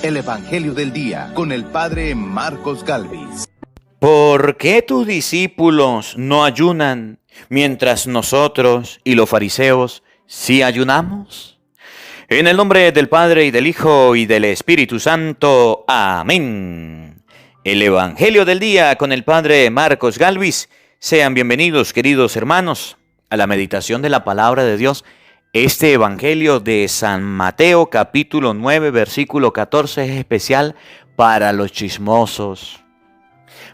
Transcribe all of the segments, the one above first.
el Evangelio del Día con el Padre Marcos Gálvez. ¿Por qué tus discípulos no ayunan mientras nosotros y los fariseos sí ayunamos? En el nombre del Padre y del Hijo y del Espíritu Santo. Amén. El Evangelio del Día con el Padre Marcos Gálvez. Sean bienvenidos, queridos hermanos, a la meditación de la Palabra de Dios. Este Evangelio de San Mateo, capítulo 9, versículo 14, es especial para los chismosos,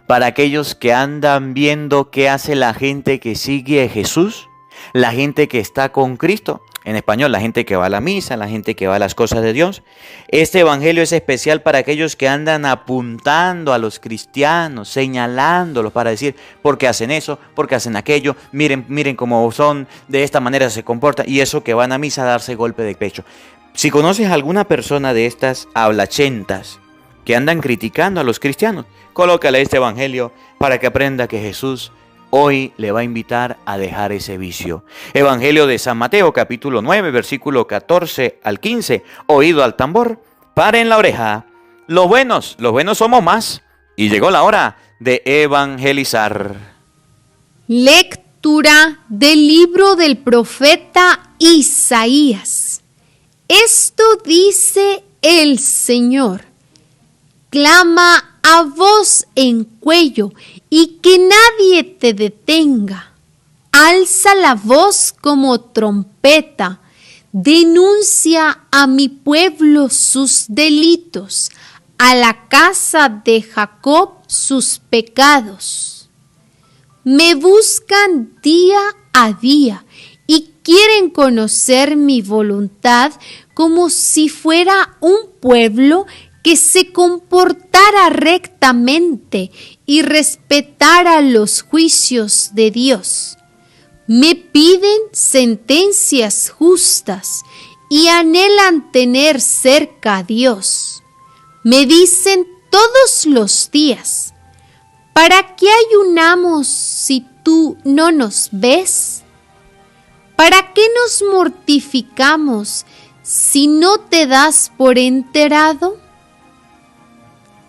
para aquellos que andan viendo qué hace la gente que sigue a Jesús, la gente que está con Cristo. En español, la gente que va a la misa, la gente que va a las cosas de Dios. Este evangelio es especial para aquellos que andan apuntando a los cristianos, señalándolos para decir, ¿por qué hacen eso? ¿Por qué hacen aquello? Miren cómo son, de esta manera se comportan. Y eso que van a misa a darse golpe de pecho. Si conoces a alguna persona de estas hablachentas que andan criticando a los cristianos, colócale este evangelio para que aprenda que Jesús hoy le va a invitar a dejar ese vicio. Evangelio de San Mateo, capítulo 9, versículo 14 al 15. Oído al tambor, paren la oreja. Los buenos somos más. Y llegó la hora de evangelizar. Lectura del libro del profeta Isaías. Esto dice el Señor. Clama a voz en cuello y que nadie te detenga. Alza la voz como trompeta. Denuncia a mi pueblo sus delitos, a la casa de Jacob sus pecados. Me buscan día a día y quieren conocer mi voluntad como si fuera un pueblo que se comportara rectamente y respetara los juicios de Dios. Me piden sentencias justas y anhelan tener cerca a Dios. Me dicen todos los días, ¿para qué ayunamos si tú no nos ves? ¿Para qué nos mortificamos si no te das por enterado?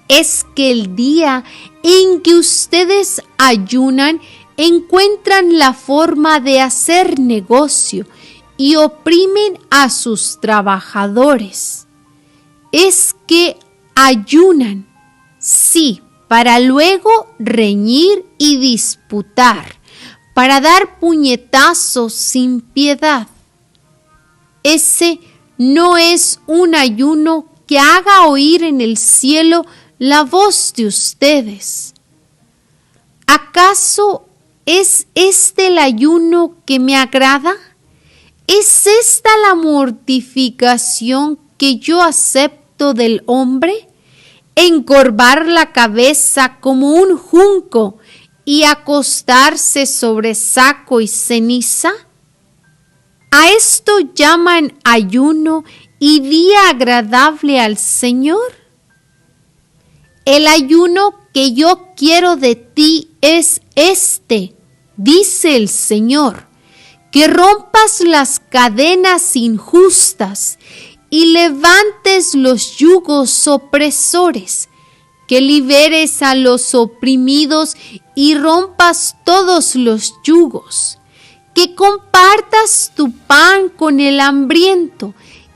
Es que el día en que ustedes ayunan, encuentran la forma de hacer negocio y oprimen a sus trabajadores. Es que ayunan, sí, para luego reñir y disputar, para dar puñetazos sin piedad. Ese no es un ayuno que haga oír en el cielo la voz de ustedes. ¿Acaso es este el ayuno que me agrada? ¿Es esta la mortificación que yo acepto del hombre? ¿Encorvar la cabeza como un junco y acostarse sobre saco y ceniza? ¿A esto llaman ayuno y día agradable al Señor? El ayuno que yo quiero de ti es este, dice el Señor, que rompas las cadenas injustas y levantes los yugos opresores, que liberes a los oprimidos y rompas todos los yugos, que compartas tu pan con el hambriento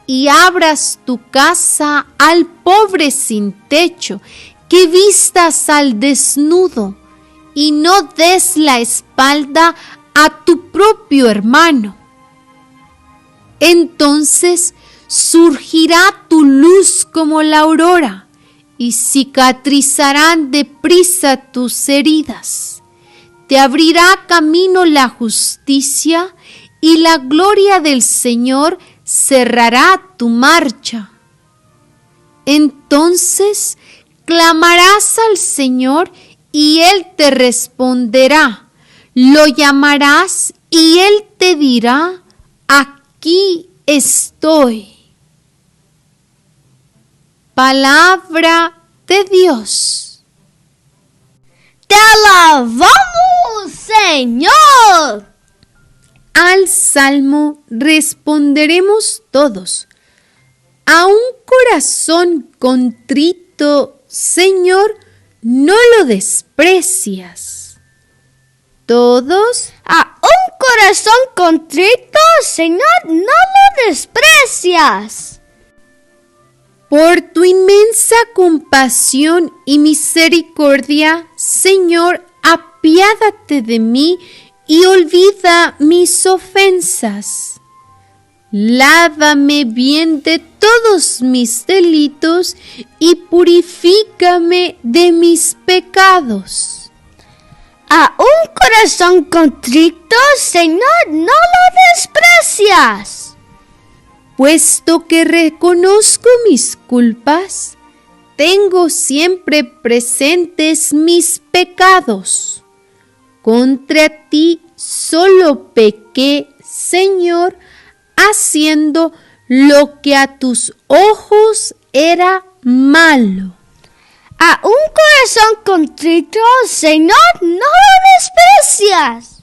y abras tu casa al pobre sin techo, que vistas al desnudo y no des la espalda a tu propio hermano. Entonces surgirá tu luz como la aurora y cicatrizarán deprisa tus heridas. Te abrirá camino la justicia y la gloria del Señor cerrará tu marcha. Entonces clamarás al Señor y Él te responderá. Lo llamarás y Él te dirá, aquí estoy. Palabra de Dios. ¡Te alabamos, Señor! Al salmo responderemos todos. A un corazón contrito, Señor, no lo desprecias. Todos. A un corazón contrito, Señor, no lo desprecias. Por tu inmensa compasión y misericordia, Señor, apiádate de mí y olvida mis ofensas. Lávame bien de todos mis delitos y purifícame de mis pecados. A un corazón contrito, Señor, no lo desprecias. Puesto que reconozco mis culpas, tengo siempre presentes mis pecados. Contra ti solo pequé, Señor, haciendo lo que a tus ojos era malo. A un corazón contrito, Señor, no lo desprecias.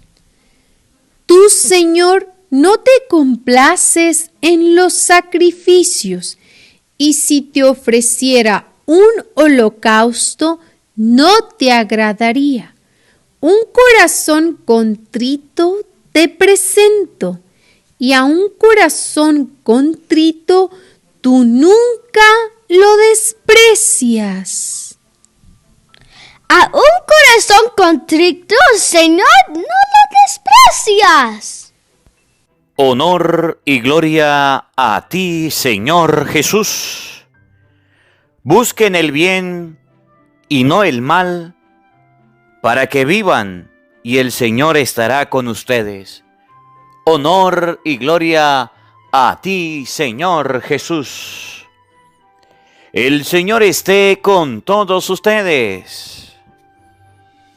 Tú, Señor, no te complaces en los sacrificios, y si te ofreciera un holocausto, no te agradaría. Un corazón contrito te presento, y a un corazón contrito tú nunca lo desprecias. A un corazón contrito, Señor, no lo desprecias. Honor y gloria a ti, Señor Jesús. Busquen el bien y no el mal, para que vivan y el Señor estará con ustedes. Honor y gloria a ti, Señor Jesús. El Señor esté con todos ustedes.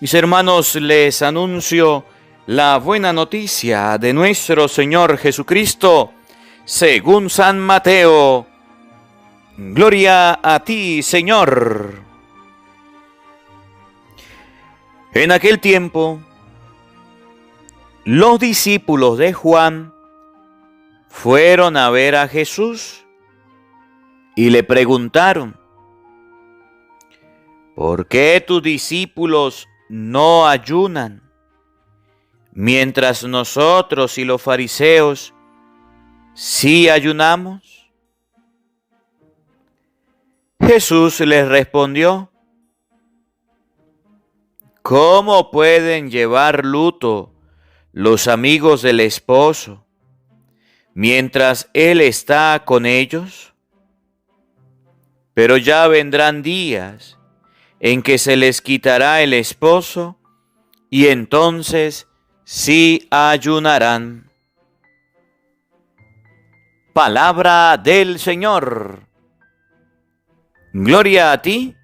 Mis hermanos, les anuncio la buena noticia de nuestro Señor Jesucristo, según San Mateo. Gloria a ti, Señor. En aquel tiempo, los discípulos de Juan fueron a ver a Jesús y le preguntaron: ¿por qué tus discípulos no ayunan, mientras nosotros y los fariseos sí ayunamos? Jesús les respondió: ¿cómo pueden llevar luto los amigos del esposo mientras él está con ellos? Pero ya vendrán días en que se les quitará el esposo, y entonces sí ayunarán. Palabra del Señor. Gloria a ti,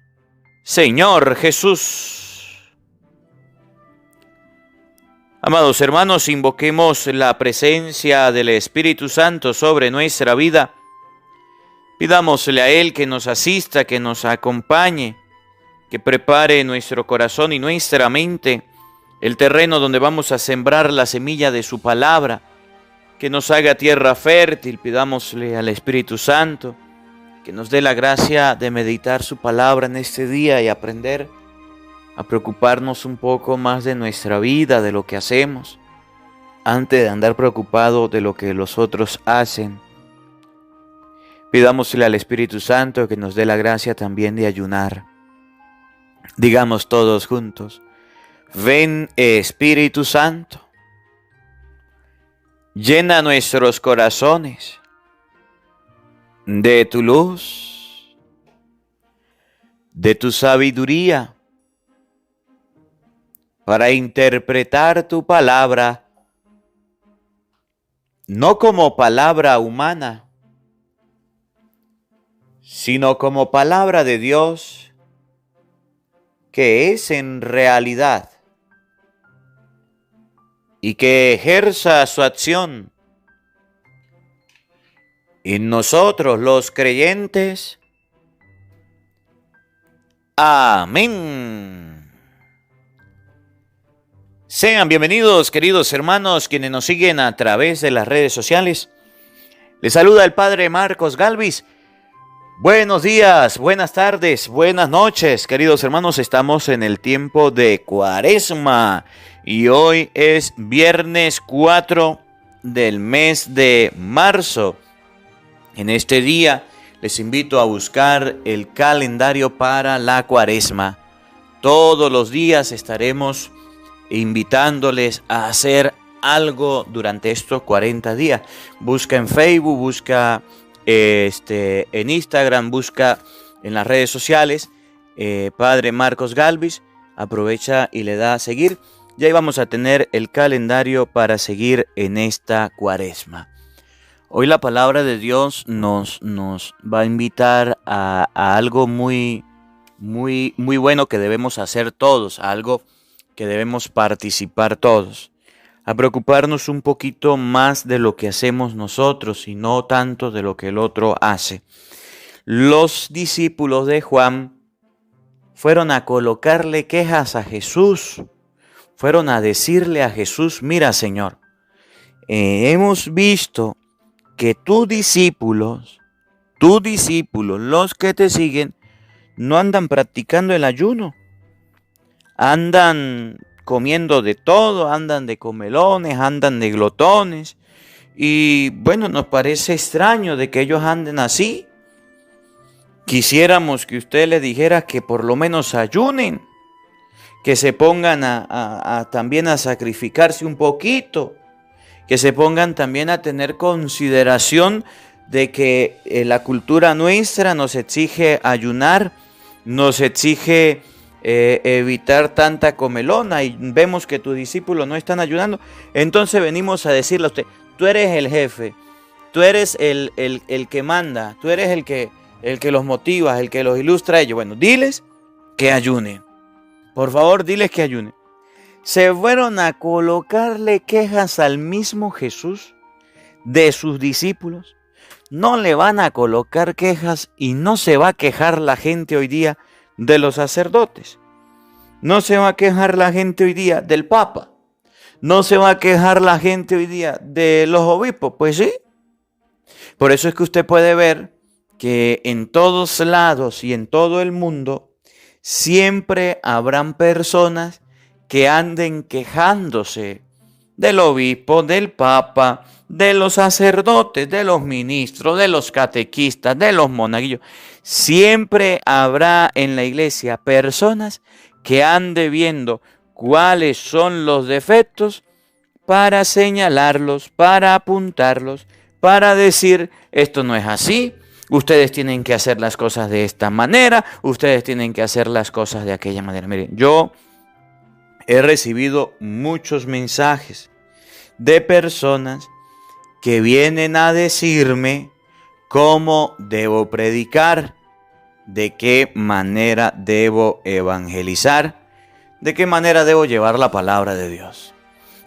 Señor Jesús. Amados hermanos, invoquemos la presencia del Espíritu Santo sobre nuestra vida. Pidámosle a Él que nos asista, que nos acompañe, que prepare nuestro corazón y nuestra mente, el terreno donde vamos a sembrar la semilla de su palabra, que nos haga tierra fértil. Pidámosle al Espíritu Santo que nos dé la gracia de meditar su palabra en este día y aprender a preocuparnos un poco más de nuestra vida, de lo que hacemos, antes de andar preocupado de lo que los otros hacen. Pidámosle al Espíritu Santo que nos dé la gracia también de ayunar. Digamos todos juntos: ven, Espíritu Santo, llena nuestros corazones de tu luz, de tu sabiduría, para interpretar tu palabra, no como palabra humana, sino como palabra de Dios, que es en realidad, y que ejerza su acción en nosotros los creyentes. Amén. Sean bienvenidos, queridos hermanos, quienes nos siguen a través de las redes sociales. Les saluda el Padre Marcos Galvis, Buenos días, buenas tardes, buenas noches, queridos hermanos. Estamos en el tiempo de Cuaresma y hoy es viernes 4 del mes de marzo. En este día les invito a buscar el calendario para la Cuaresma. Todos los días estaremos invitándoles a hacer algo durante estos 40 días. Busca en Facebook, busca en Instagram, busca en las redes sociales Padre Marcos Galvis, aprovecha y le da a seguir. Y ahí vamos a tener el calendario para seguir en esta Cuaresma. Hoy la palabra de Dios nos va a invitar a algo muy bueno que debemos hacer todos, a algo que debemos participar todos. A preocuparnos un poquito más de lo que hacemos nosotros y no tanto de lo que el otro hace. Los discípulos de Juan fueron a colocarle quejas a Jesús, fueron a decirle a Jesús: mira, Señor, hemos visto que tus discípulos, los que te siguen, no andan practicando el ayuno, andan comiendo de todo, andan de comelones, andan de glotones. Y bueno, nos parece extraño de que ellos anden así. Quisiéramos que usted les dijera que por lo menos ayunen, que se pongan también a sacrificarse un poquito, que se pongan también a tener consideración de que la cultura nuestra nos exige ayunar, nos exige evitar tanta comelona, y vemos que tus discípulos no están ayunando. Entonces venimos a decirle a usted: tú eres el jefe, tú eres el que manda, tú eres el que los motiva, el que los ilustra a ellos. Bueno, diles que ayunen, por favor, diles que ayunen. Se fueron a colocarle quejas al mismo Jesús de sus discípulos. No le van a colocar quejas y no se va a quejar la gente hoy día de los sacerdotes. No se va a quejar la gente hoy día del Papa. No se va a quejar la gente hoy día de los obispos. Pues sí. Por eso es que usted puede ver que en todos lados y en todo el mundo siempre habrán personas que anden quejándose del obispo, del Papa, de los sacerdotes, de los ministros, de los catequistas, de los monaguillos. Siempre habrá en la iglesia personas que ande viendo cuáles son los defectos para señalarlos, para apuntarlos, para decir: esto no es así, ustedes tienen que hacer las cosas de esta manera, ustedes tienen que hacer las cosas de aquella manera. Miren, yo he recibido muchos mensajes de personas que vienen a decirme cómo debo predicar, de qué manera debo evangelizar, de qué manera debo llevar la palabra de Dios.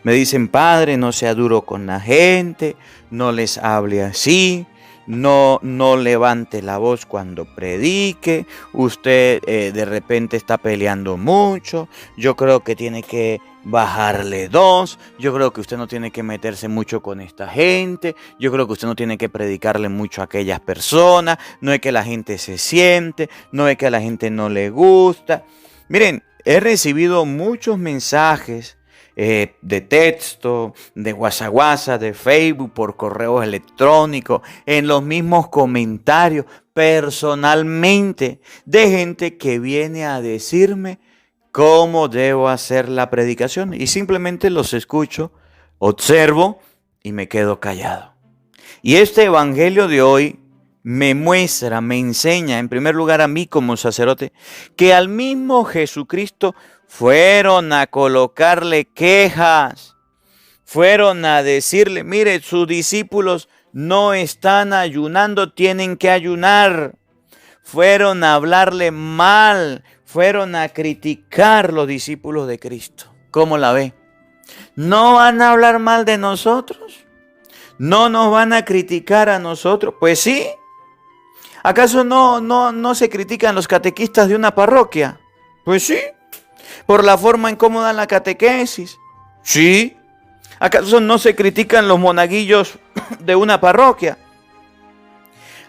Me dicen: padre, no sea duro con la gente, no les hable así, no levante la voz cuando predique, usted de repente está peleando mucho, yo creo que tiene que bajarle 2, yo creo que usted no tiene que meterse mucho con esta gente, yo creo que usted no tiene que predicarle mucho a aquellas personas, no es que la gente se siente, no es que a la gente no le gusta. Miren, he recibido muchos mensajes de texto, de WhatsApp, de Facebook, por correo electrónico, en los mismos comentarios, personalmente, de gente que viene a decirme cómo debo hacer la predicación, y simplemente los escucho, observo y me quedo callado. Y este evangelio de hoy me muestra, me enseña, en primer lugar a mí como sacerdote, que al mismo Jesucristo fueron a colocarle quejas, fueron a decirle: mire, sus discípulos no están ayunando, tienen que ayunar. Fueron a hablarle mal, fueron a criticar los discípulos de Cristo. ¿Cómo la ve? ¿No van a hablar mal de nosotros? ¿No nos van a criticar a nosotros? Pues sí. ¿Acaso no se critican los catequistas de una parroquia? Pues sí. ¿Por la forma en cómo dan la catequesis? Sí. ¿Acaso no se critican los monaguillos de una parroquia?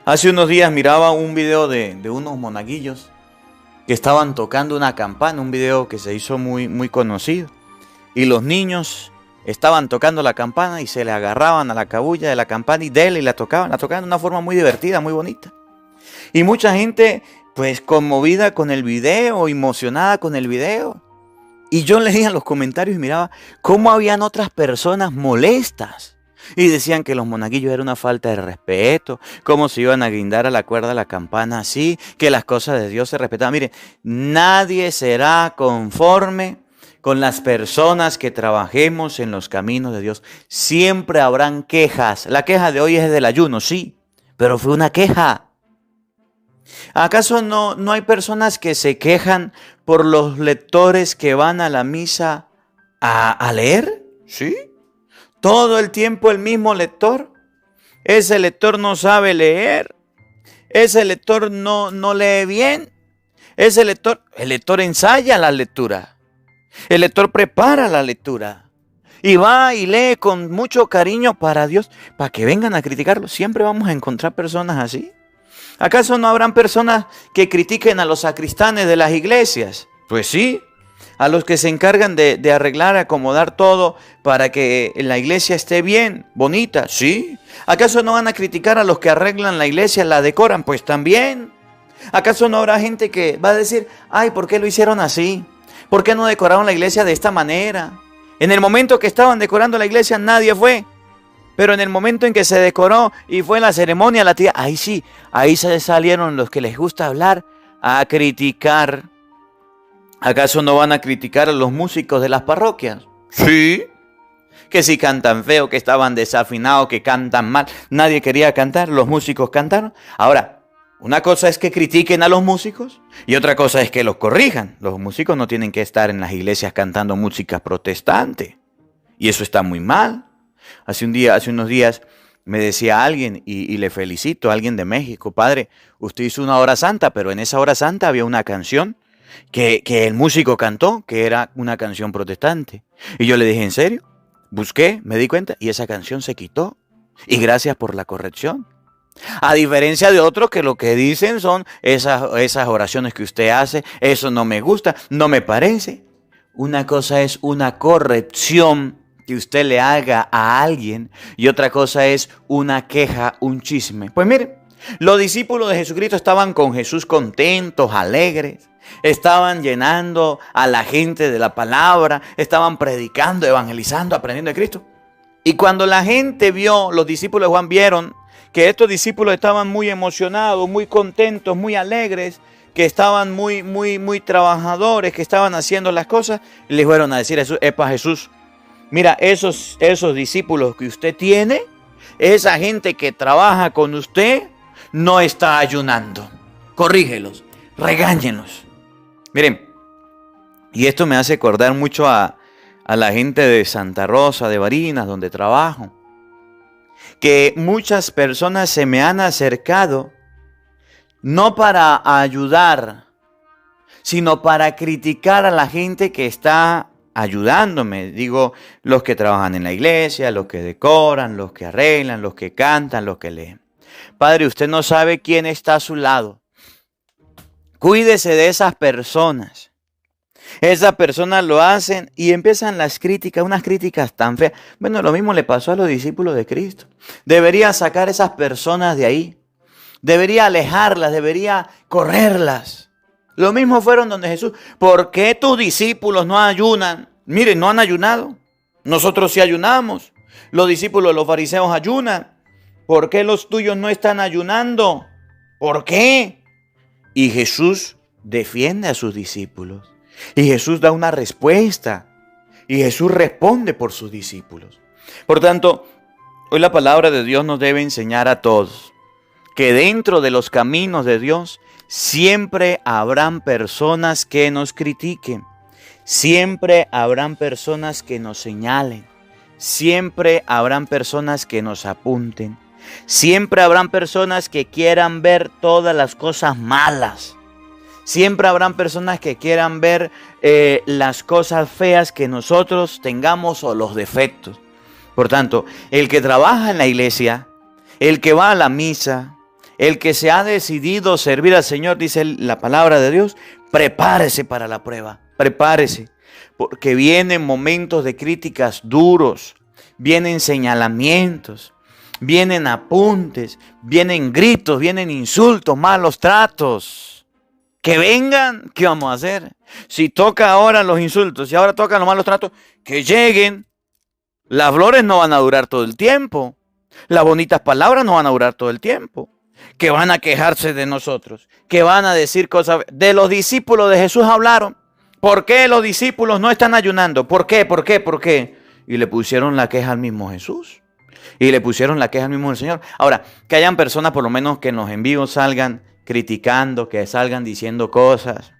Hace unos días miraba un video de unos monaguillos que estaban tocando una campana, un video que se hizo muy conocido. Y los niños estaban tocando la campana y se le agarraban a la cabulla de la campana y la tocaban de una forma muy divertida, muy bonita. Y mucha gente pues conmovida con el video, emocionada con el video. Y yo leía los comentarios y miraba cómo habían otras personas molestas. Y decían que los monaguillos era una falta de respeto, cómo se iban a guindar a la cuerda de la campana así, que las cosas de Dios se respetaban. Mire, nadie será conforme con las personas que trabajemos en los caminos de Dios. Siempre habrán quejas. La queja de hoy es del ayuno, sí, pero fue una queja. ¿Acaso no hay personas que se quejan por los lectores que van a la misa a leer? ¿Sí? Todo el tiempo el mismo lector. Ese lector no sabe leer. Ese lector no lee bien. El lector ensaya la lectura. El lector prepara la lectura. Y va y lee con mucho cariño para Dios, para que vengan a criticarlo. Siempre vamos a encontrar personas así. ¿Acaso no habrán personas que critiquen a los sacristanes de las iglesias? Pues sí. A los que se encargan de arreglar, acomodar todo para que la iglesia esté bien, bonita, ¿sí? ¿Acaso no van a criticar a los que arreglan la iglesia, la decoran? Pues también. ¿Acaso no habrá gente que va a decir, ay, ¿por qué lo hicieron así? ¿Por qué no decoraron la iglesia de esta manera? En el momento que estaban decorando la iglesia nadie fue. Pero en el momento en que se decoró y fue la ceremonia, la tía, ahí sí, ahí se salieron los que les gusta hablar a criticar. ¿Acaso no van a criticar a los músicos de las parroquias? Sí. Que si cantan feo, que estaban desafinados, que cantan mal. Nadie quería cantar, los músicos cantaron. Ahora, una cosa es que critiquen a los músicos y otra cosa es que los corrijan. Los músicos no tienen que estar en las iglesias cantando música protestante. Y eso está muy mal. Hace unos días me decía alguien, y le felicito, alguien de México, padre, usted hizo una hora santa, pero en esa hora santa había una canción que el músico cantó, que era una canción protestante. Y yo le dije, ¿en serio? Busqué, me di cuenta, y esa canción se quitó. Y gracias por la corrección. A diferencia de otros que lo que dicen son esas oraciones que usted hace, eso no me gusta, no me parece. Una cosa es una corrección que usted le haga a alguien y otra cosa es una queja, un chisme. Pues mire, los discípulos de Jesucristo estaban con Jesús contentos, alegres. Estaban llenando a la gente de la palabra, estaban predicando, evangelizando, aprendiendo de Cristo. Y cuando la gente vio, los discípulos de Juan vieron que estos discípulos estaban muy emocionados, muy contentos, muy alegres, que estaban muy trabajadores, que estaban haciendo las cosas, le fueron a decir a Jesús, epa Jesús, mira, esos discípulos que usted tiene, esa gente que trabaja con usted, no está ayunando. Corrígelos, regáñenlos. Miren, y esto me hace acordar mucho a la gente de Santa Rosa de Barinas, donde trabajo, que muchas personas se me han acercado no para ayudar, sino para criticar a la gente que está ayudándome. Digo, los que trabajan en la iglesia, los que decoran, los que arreglan, los que cantan, los que leen. Padre, usted no sabe quién está a su lado. Cuídese de esas personas. Esas personas lo hacen y empiezan las críticas, unas críticas tan feas. Bueno, lo mismo le pasó a los discípulos de Cristo. Debería sacar esas personas de ahí. Debería alejarlas, debería correrlas. Lo mismo fueron donde Jesús. ¿Por qué tus discípulos no ayunan? Miren, no han ayunado. Nosotros sí ayunamos. Los discípulos de los fariseos ayunan. ¿Por qué los tuyos no están ayunando? ¿Por qué? Y Jesús defiende a sus discípulos. Y Jesús da una respuesta. Y Jesús responde por sus discípulos. Por tanto, hoy la palabra de Dios nos debe enseñar a todos que dentro de los caminos de Dios siempre habrán personas que nos critiquen. Siempre habrán personas que nos señalen. Siempre habrán personas que nos apunten. Siempre habrán personas que quieran ver todas las cosas malas. Siempre habrán personas que quieran ver las cosas feas que nosotros tengamos o los defectos. Por tanto, el que trabaja en la iglesia, el que va a la misa, El que se ha decidido servir al Señor, dice la palabra de Dios, prepárese para la prueba, prepárese, porque vienen momentos de críticas duros, vienen señalamientos, vienen apuntes, vienen gritos, vienen insultos, malos tratos. Que vengan, ¿qué vamos a hacer? Si toca ahora los insultos, si ahora tocan los malos tratos, que lleguen. Las flores no van a durar todo el tiempo. Las bonitas palabras no van a durar todo el tiempo. Que van a quejarse de nosotros, que van a decir cosas. De los discípulos de Jesús hablaron. ¿Por qué los discípulos no están ayunando? ¿Por qué? ¿Por qué? ¿Por qué? Y le pusieron la queja al mismo Jesús. Y le pusieron la queja al mismo Señor. Ahora, que hayan personas por lo menos que en los envíos salgan criticando, que salgan diciendo cosas.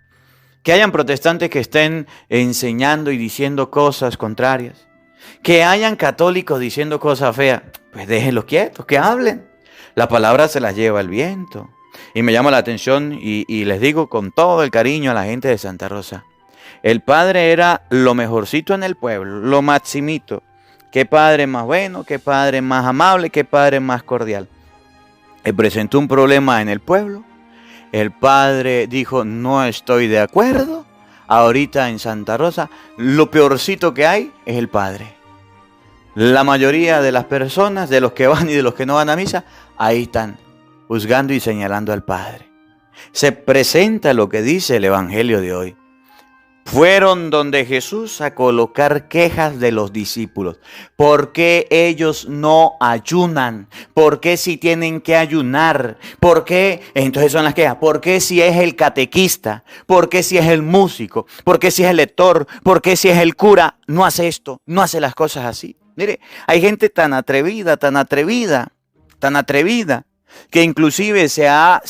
Que hayan protestantes que estén enseñando y diciendo cosas contrarias. Que hayan católicos diciendo cosas feas. Pues déjenlos quietos, que hablen. La palabra se las lleva el viento. Y me llama la atención y les digo con todo el cariño a la gente de Santa Rosa. El padre era lo mejorcito en el pueblo, lo maximito. Qué padre más bueno, qué padre más amable, qué padre más cordial. Le presentó un problema en el pueblo. El padre dijo, no estoy de acuerdo. Ahorita en Santa Rosa, lo peorcito que hay es el padre. La mayoría de las personas, de los que van y de los que no van a misa, ahí están, juzgando y señalando al Padre. Se presenta lo que dice el Evangelio de hoy. Fueron donde Jesús a colocar quejas de los discípulos. ¿Por qué ellos no ayunan? ¿Por qué si tienen que ayunar? ¿Por qué? Entonces son las quejas. ¿Por qué si es el catequista? ¿Por qué si es el músico? ¿Por qué si es el lector? ¿Por qué si es el cura? No hace esto, no hace las cosas así. Mire, hay gente tan atrevida, que inclusive se ha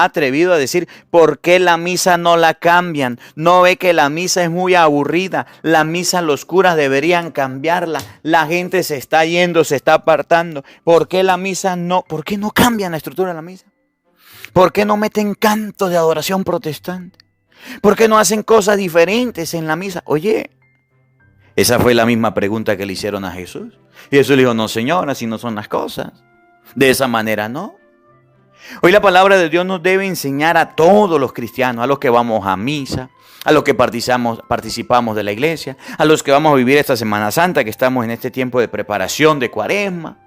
atrevido a decir, ¿por qué la misa no la cambian? ¿No ve que la misa es muy aburrida? La misa los curas deberían cambiarla. La gente se está yendo, se está apartando. ¿Por qué la misa no? ¿Por qué no cambian la estructura de la misa? ¿Por qué no meten cantos de adoración protestante? ¿Por qué no hacen cosas diferentes en la misa? Oye, esa fue la misma pregunta que le hicieron a Jesús. Y Jesús le dijo, no señora, así no son las cosas. De esa manera no. Hoy la palabra de Dios nos debe enseñar a todos los cristianos, a los que vamos a misa, a los que participamos de la iglesia, a los que vamos a vivir esta Semana Santa, que estamos en este tiempo de preparación de Cuaresma,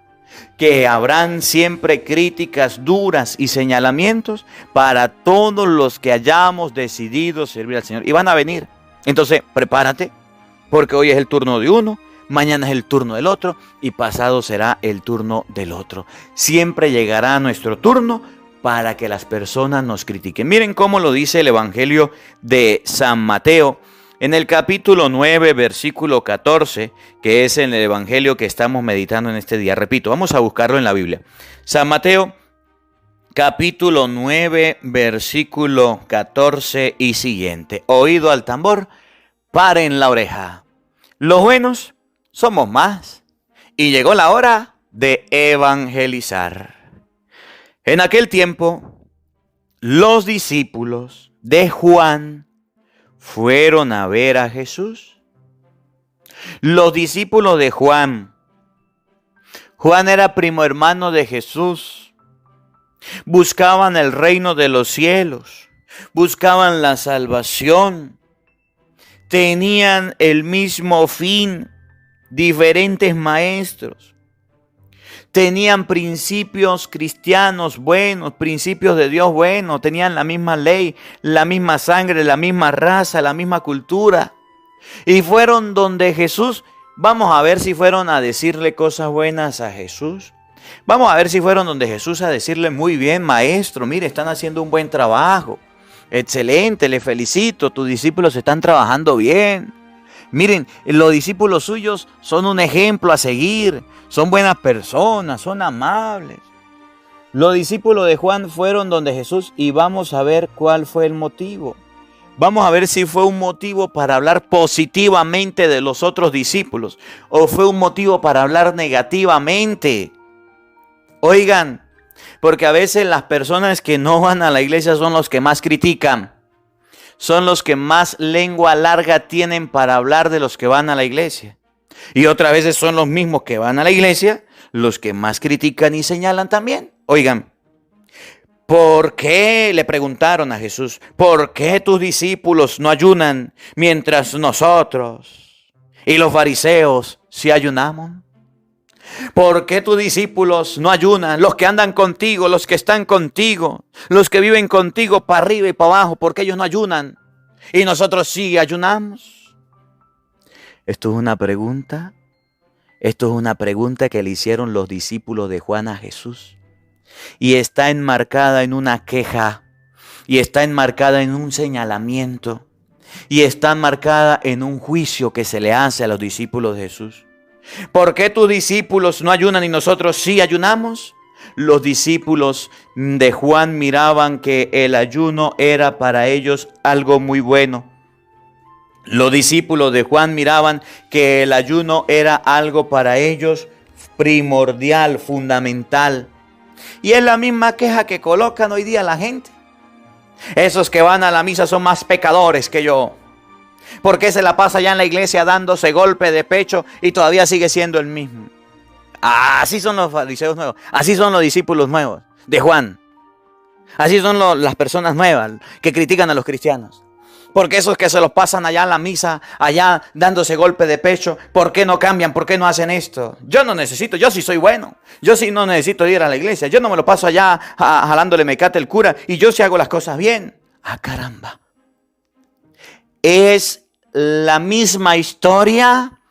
que habrán siempre críticas duras y señalamientos para todos los que hayamos decidido servir al Señor. Y van a venir. Entonces, prepárate, porque hoy es el turno de uno, mañana es el turno del otro y pasado será el turno del otro. Siempre llegará nuestro turno para que las personas nos critiquen. Miren cómo lo dice el Evangelio de San Mateo en el capítulo 9, versículo 14, que es en el Evangelio que estamos meditando en este día. Repito, vamos a buscarlo en la Biblia. San Mateo, capítulo 9, versículo 14 y siguiente. Oído al tambor, paren la oreja. Los buenos somos más, y llegó la hora de evangelizar. En aquel tiempo, los discípulos de Juan fueron a ver a Jesús. Los discípulos de Juan era primo hermano de Jesús. Buscaban el reino de los cielos, buscaban la salvación, tenían el mismo fin. Diferentes maestros, tenían principios cristianos buenos, principios de Dios buenos, tenían la misma ley, la misma sangre, la misma raza, la misma cultura. Y fueron donde Jesús. Vamos a ver si fueron a decirle cosas buenas a Jesús. Vamos a ver si fueron donde Jesús a decirle, muy bien maestro, mire, están haciendo un buen trabajo. Excelente, le felicito, tus discípulos están trabajando bien. Miren, los discípulos suyos son un ejemplo a seguir, son buenas personas, son amables. Los discípulos de Juan fueron donde Jesús y vamos a ver cuál fue el motivo. Vamos a ver si fue un motivo para hablar positivamente de los otros discípulos o fue un motivo para hablar negativamente. Oigan, porque a veces las personas que no van a la iglesia son los que más critican. Son los que más lengua larga tienen para hablar de los que van a la iglesia. Y otras veces son los mismos que van a la iglesia los que más critican y señalan también. Oigan, ¿Por qué? Le preguntaron a Jesús, ¿por qué tus discípulos no ayunan mientras nosotros y los fariseos sí ayunamos? ¿Por qué tus discípulos no ayunan? Los que andan contigo, los que están contigo, los que viven contigo para arriba y para abajo, ¿por qué ellos no ayunan? Y nosotros sí ayunamos. Esto es una pregunta que le hicieron los discípulos de Juan a Jesús. Y está enmarcada en una queja, y está enmarcada en un señalamiento, y está enmarcada en un juicio que se le hace a los discípulos de Jesús. ¿Por qué tus discípulos no ayunan y nosotros sí ayunamos? Los discípulos de Juan miraban que el ayuno era para ellos algo muy bueno. Los discípulos de Juan miraban que el ayuno era algo para ellos primordial, fundamental. Y es la misma queja que colocan hoy día la gente. Esos que van a la misa son más pecadores que yo. ¿Por qué se la pasa allá en la iglesia dándose golpe de pecho y todavía sigue siendo el mismo? Así son los fariseos nuevos. Así son los discípulos nuevos de Juan. Así son las personas nuevas que critican a los cristianos. Porque esos que se los pasan allá en la misa, allá dándose golpe de pecho, ¿por qué no cambian? ¿Por qué no hacen esto? Yo no necesito, yo sí soy bueno. Yo sí no necesito ir a la iglesia. Yo no me lo paso allá jalándole mecate el cura y yo sí hago las cosas bien. Caramba. Es la misma historia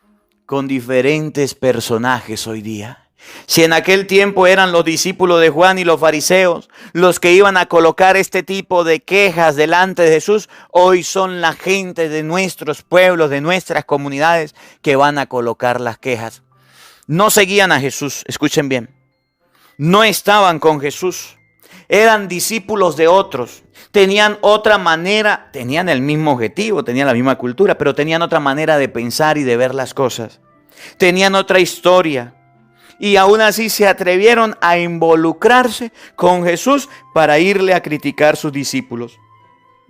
con diferentes personajes hoy día. Si en aquel tiempo eran los discípulos de Juan y los fariseos los que iban a colocar este tipo de quejas delante de Jesús, hoy son la gente de nuestros pueblos, de nuestras comunidades, que van a colocar las quejas. No seguían a Jesús, escuchen bien. No estaban con Jesús. Eran discípulos de otros. Tenían otra manera, tenían el mismo objetivo, tenían la misma cultura, pero tenían otra manera de pensar y de ver las cosas. Tenían otra historia. Y aún así se atrevieron a involucrarse con Jesús para irle a criticar sus discípulos,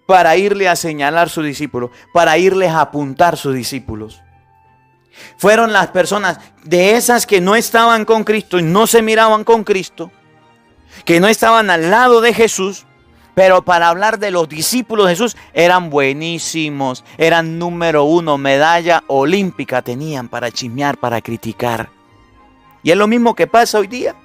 para irle a señalar sus discípulos, para irles a apuntar sus discípulos. Fueron las personas de esas que no estaban con Cristo y no se miraban con Cristo, que no estaban al lado de Jesús, pero para hablar de los discípulos de Jesús eran buenísimos, eran número 1, medalla olímpica tenían para chismear, para criticar. Y es lo mismo que pasa hoy día.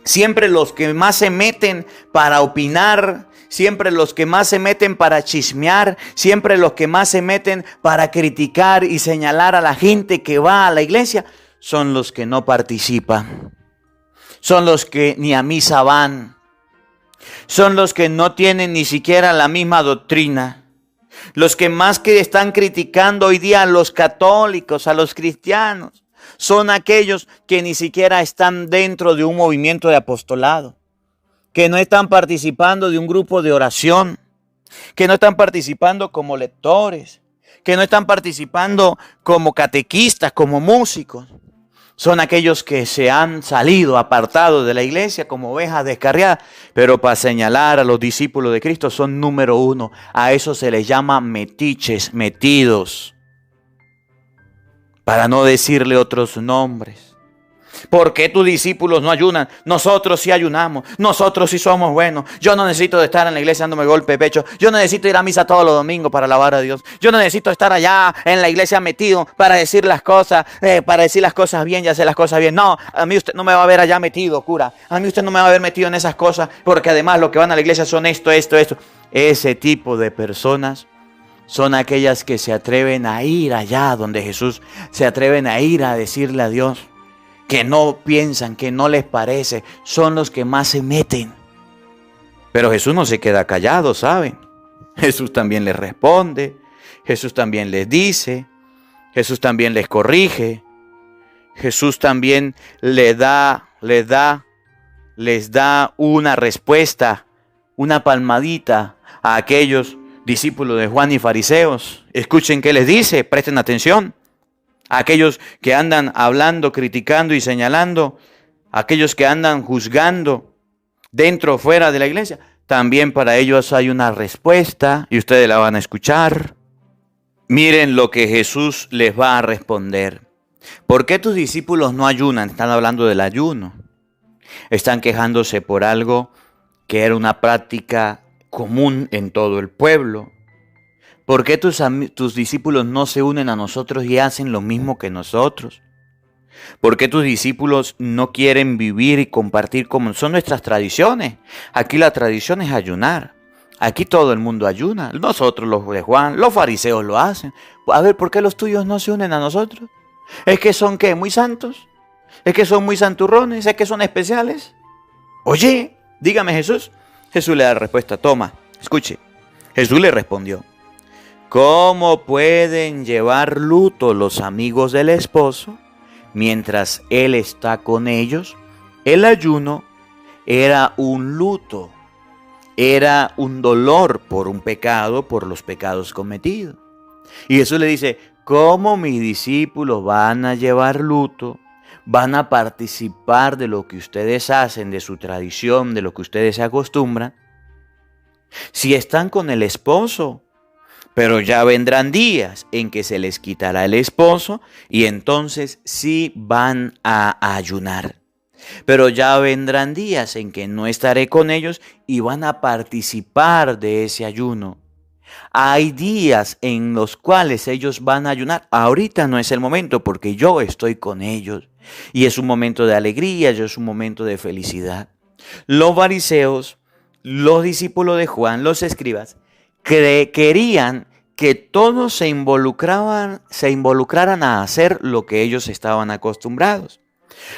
Siempre los que más se meten para opinar, siempre los que más se meten para chismear, siempre los que más se meten para criticar y señalar a la gente que va a la iglesia, son los que no participan. Son los que ni a misa van. Son los que no tienen ni siquiera la misma doctrina. Los que más que están criticando hoy día a los católicos, a los cristianos, son aquellos que ni siquiera están dentro de un movimiento de apostolado, que no están participando de un grupo de oración, que no están participando como lectores, que no están participando como catequistas, como músicos. Son aquellos que se han salido, apartados de la iglesia como ovejas descarriadas, pero para señalar a los discípulos de Cristo son número 1. A eso se les llama metiches, metidos, para no decirle otros nombres. ¿Por qué tus discípulos no ayunan? Nosotros sí ayunamos, nosotros sí somos buenos. Yo no necesito de estar en la iglesia dándome golpe de pecho. Yo no necesito ir a misa todos los domingos para alabar a Dios. Yo no necesito estar allá en la iglesia metido para decir las cosas, bien y hacer las cosas bien. No, a mí usted no me va a ver allá metido, cura. A mí usted no me va a ver metido en esas cosas, porque además los que van a la iglesia son esto. Ese tipo de personas son aquellas que se atreven a ir allá donde Jesús, se atreven a ir a decirle a Dios, que no piensan, que no les parece, son los que más se meten. Pero Jesús no se queda callado, ¿saben? Jesús también les responde, Jesús también les dice, Jesús también les corrige, Jesús también les da una respuesta, una palmadita a aquellos discípulos de Juan y fariseos. Escuchen qué les dice, presten atención. Aquellos que andan hablando, criticando y señalando, aquellos que andan juzgando dentro o fuera de la iglesia, también para ellos hay una respuesta y ustedes la van a escuchar. Miren lo que Jesús les va a responder. ¿Por qué tus discípulos no ayunan? Están hablando del ayuno. Están quejándose por algo que era una práctica común en todo el pueblo. ¿Por qué tus discípulos no se unen a nosotros y hacen lo mismo que nosotros? ¿Por qué tus discípulos no quieren vivir y compartir como son nuestras tradiciones? Aquí la tradición es ayunar. Aquí todo el mundo ayuna. Nosotros, los de Juan, los fariseos lo hacen. A ver, ¿por qué los tuyos no se unen a nosotros? ¿Es que son qué? ¿Muy santos? ¿Es que son muy santurrones? ¿Es que son especiales? Oye, dígame Jesús. Jesús le da la respuesta. Toma, escuche. Jesús le respondió. ¿Cómo pueden llevar luto los amigos del esposo mientras él está con ellos? El ayuno era un luto, era un dolor por un pecado, por los pecados cometidos. Y Jesús le dice, ¿cómo mis discípulos van a llevar luto? Van a participar de lo que ustedes hacen, de su tradición, de lo que ustedes se acostumbran, si están con el esposo. Pero ya vendrán días en que se les quitará el esposo y entonces sí van a ayunar. Pero ya vendrán días en que no estaré con ellos y van a participar de ese ayuno. Hay días en los cuales ellos van a ayunar. Ahorita no es el momento porque yo estoy con ellos. Y es un momento de alegría, es un momento de felicidad. Los fariseos, los discípulos de Juan, los escribas, querían que todos se involucraran a hacer lo que ellos estaban acostumbrados.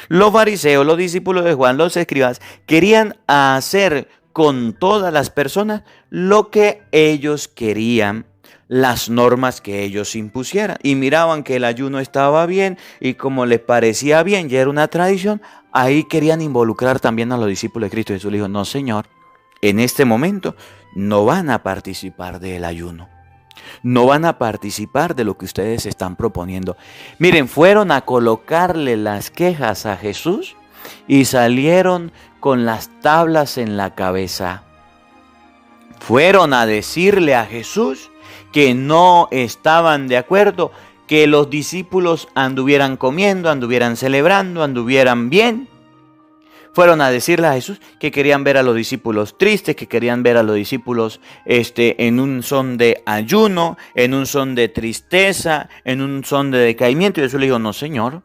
Los fariseos, los discípulos de Juan, los escribas, querían hacer con todas las personas lo que ellos querían, las normas que ellos impusieran. Y miraban que el ayuno estaba bien y como les parecía bien, ya era una tradición, ahí querían involucrar también a los discípulos de Cristo. Jesús le dijo, no Señor, en este momento no van a participar del ayuno. No van a participar de lo que ustedes están proponiendo. Miren, fueron a colocarle las quejas a Jesús y salieron con las tablas en la cabeza. Fueron a decirle a Jesús que no estaban de acuerdo, que los discípulos anduvieran comiendo, anduvieran celebrando, anduvieran bien. Fueron a decirle a Jesús que querían ver a los discípulos tristes, que querían ver a los discípulos en un son de ayuno, en un son de tristeza, en un son de decaimiento. Y Jesús le dijo, no Señor,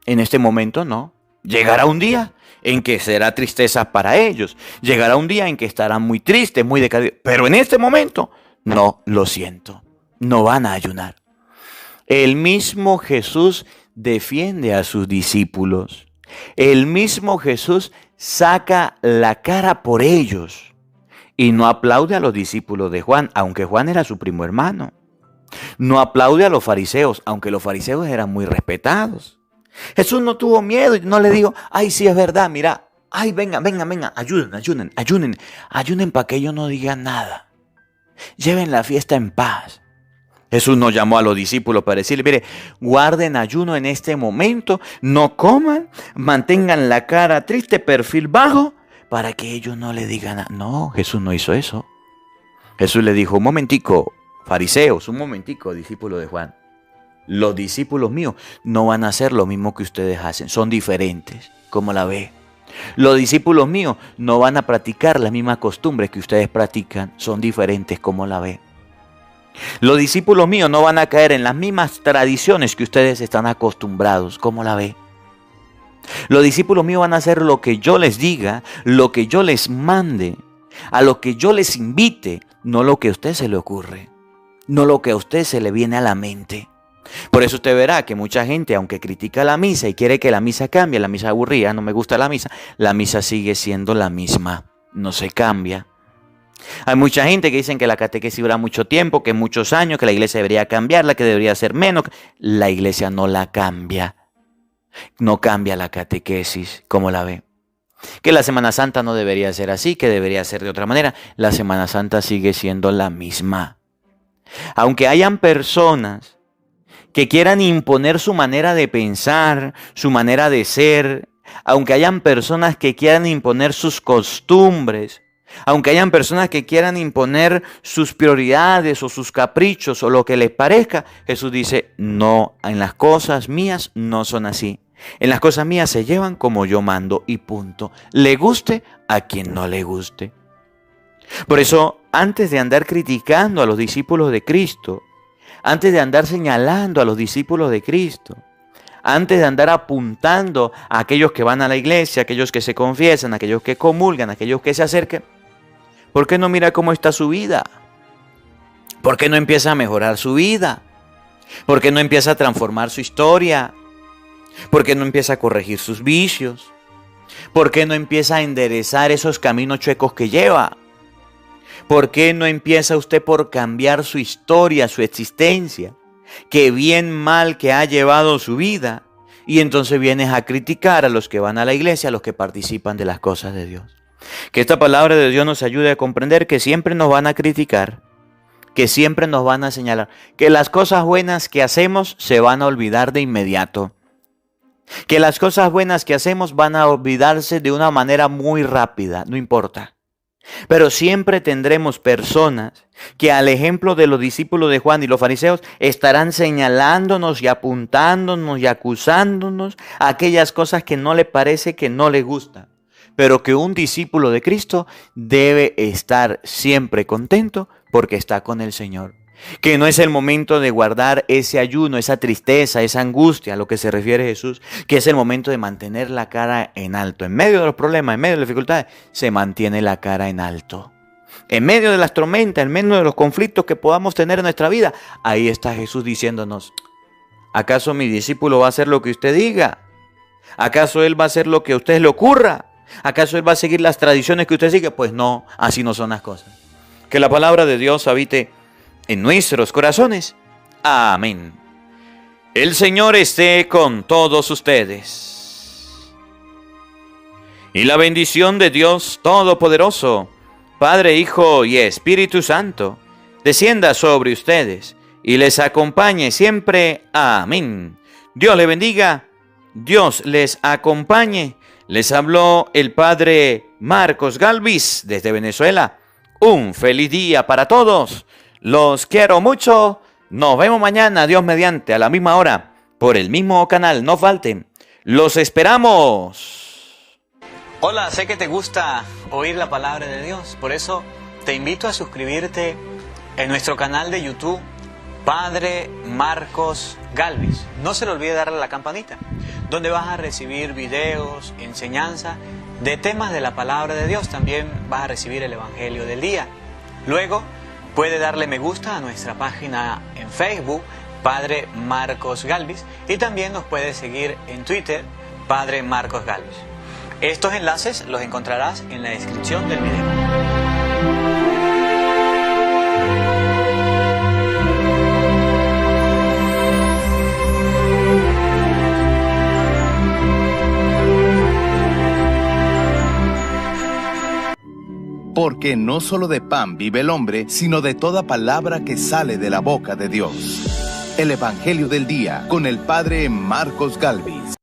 en este momento no. Llegará un día en que será tristeza para ellos. Llegará un día en que estarán muy tristes, muy decaídos. Pero en este momento, no, lo siento, no van a ayunar. El mismo Jesús defiende a sus discípulos. El mismo Jesús saca la cara por ellos y no aplaude a los discípulos de Juan, aunque Juan era su primo hermano. No aplaude a los fariseos, aunque los fariseos eran muy respetados. Jesús no tuvo miedo y no le dijo, ay, sí es verdad, mira, ay, venga, ayunen para que ellos no digan nada. Lleven la fiesta en paz. Jesús no llamó a los discípulos para decirle, mire, guarden ayuno en este momento, no coman, mantengan la cara triste, perfil bajo, para que ellos no le digan nada. No, Jesús no hizo eso. Jesús le dijo, un momentico, fariseos, un momentico, discípulos de Juan. Los discípulos míos no van a hacer lo mismo que ustedes hacen, son diferentes, como la ve. Los discípulos míos no van a practicar las mismas costumbres que ustedes practican, son diferentes, como la ve. Los discípulos míos no van a caer en las mismas tradiciones que ustedes están acostumbrados, como la ve. Los discípulos míos van a hacer lo que yo les diga, lo que yo les mande, a lo que yo les invite, no lo que a usted se le ocurre, no lo que a usted se le viene a la mente. Por eso usted verá que mucha gente, aunque critica la misa y quiere que la misa cambie, la misa aburrida, no me gusta la misa sigue siendo la misma, no se cambia. Hay mucha gente que dicen que la catequesis dura mucho tiempo, que muchos años, que la iglesia debería cambiarla, que debería ser menos. La iglesia no la cambia. No cambia la catequesis, como la ve. Que la Semana Santa no debería ser así, que debería ser de otra manera. La Semana Santa sigue siendo la misma. Aunque hayan personas que quieran imponer su manera de pensar, su manera de ser, aunque hayan personas que quieran imponer sus costumbres, aunque hayan personas que quieran imponer sus prioridades o sus caprichos o lo que les parezca, Jesús dice, no, en las cosas mías no son así. En las cosas mías se llevan como yo mando y punto. Le guste a quien no le guste. Por eso, antes de andar criticando a los discípulos de Cristo, antes de andar señalando a los discípulos de Cristo, antes de andar apuntando a aquellos que van a la iglesia, a aquellos que se confiesan, a aquellos que comulgan, a aquellos que se acercan, ¿por qué no mira cómo está su vida? ¿Por qué no empieza a mejorar su vida? ¿Por qué no empieza a transformar su historia? ¿Por qué no empieza a corregir sus vicios? ¿Por qué no empieza a enderezar esos caminos chuecos que lleva? ¿Por qué no empieza usted por cambiar su historia, su existencia? Que bien mal que ha llevado su vida. Y entonces vienes a criticar a los que van a la iglesia, a los que participan de las cosas de Dios. Que esta palabra de Dios nos ayude a comprender que siempre nos van a criticar, que siempre nos van a señalar, que las cosas buenas que hacemos se van a olvidar de inmediato. Que las cosas buenas que hacemos van a olvidarse de una manera muy rápida, no importa. Pero siempre tendremos personas que, al ejemplo de los discípulos de Juan y los fariseos, estarán señalándonos y apuntándonos y acusándonos a aquellas cosas que no le parece, que no le gustan. Pero que un discípulo de Cristo debe estar siempre contento porque está con el Señor. Que no es el momento de guardar ese ayuno, esa tristeza, esa angustia a lo que se refiere Jesús, que es el momento de mantener la cara en alto. En medio de los problemas, en medio de las dificultades, se mantiene la cara en alto. En medio de las tormentas, en medio de los conflictos que podamos tener en nuestra vida, ahí está Jesús diciéndonos, ¿acaso mi discípulo va a hacer lo que usted diga? ¿Acaso él va a hacer lo que a usted le ocurra? ¿Acaso él va a seguir las tradiciones que usted sigue? Pues no, así no son las cosas. Que la palabra de Dios habite en nuestros corazones. Amén. El Señor esté con todos ustedes. Y la bendición de Dios Todopoderoso, Padre, Hijo y Espíritu Santo, descienda sobre ustedes y les acompañe siempre. Amén. Dios les bendiga, Dios les acompañe. Les habló el Padre Marcos Galvis desde Venezuela. Un feliz día para todos. Los quiero mucho. Nos vemos mañana, Dios mediante, a la misma hora, por el mismo canal. No falten. Los esperamos. Hola, sé que te gusta oír la palabra de Dios. Por eso te invito a suscribirte en nuestro canal de YouTube, Padre Marcos Galvis. No se le olvide darle a la campanita, donde vas a recibir videos, enseñanza de temas de la palabra de Dios. También vas a recibir el Evangelio del día. Luego, puede darle me gusta a nuestra página en Facebook, Padre Marcos Galvis, y también nos puede seguir en Twitter, Padre Marcos Galvis. Estos enlaces los encontrarás en la descripción del video. Porque no solo de pan vive el hombre, sino de toda palabra que sale de la boca de Dios. El Evangelio del Día con el Padre Marcos Galvis.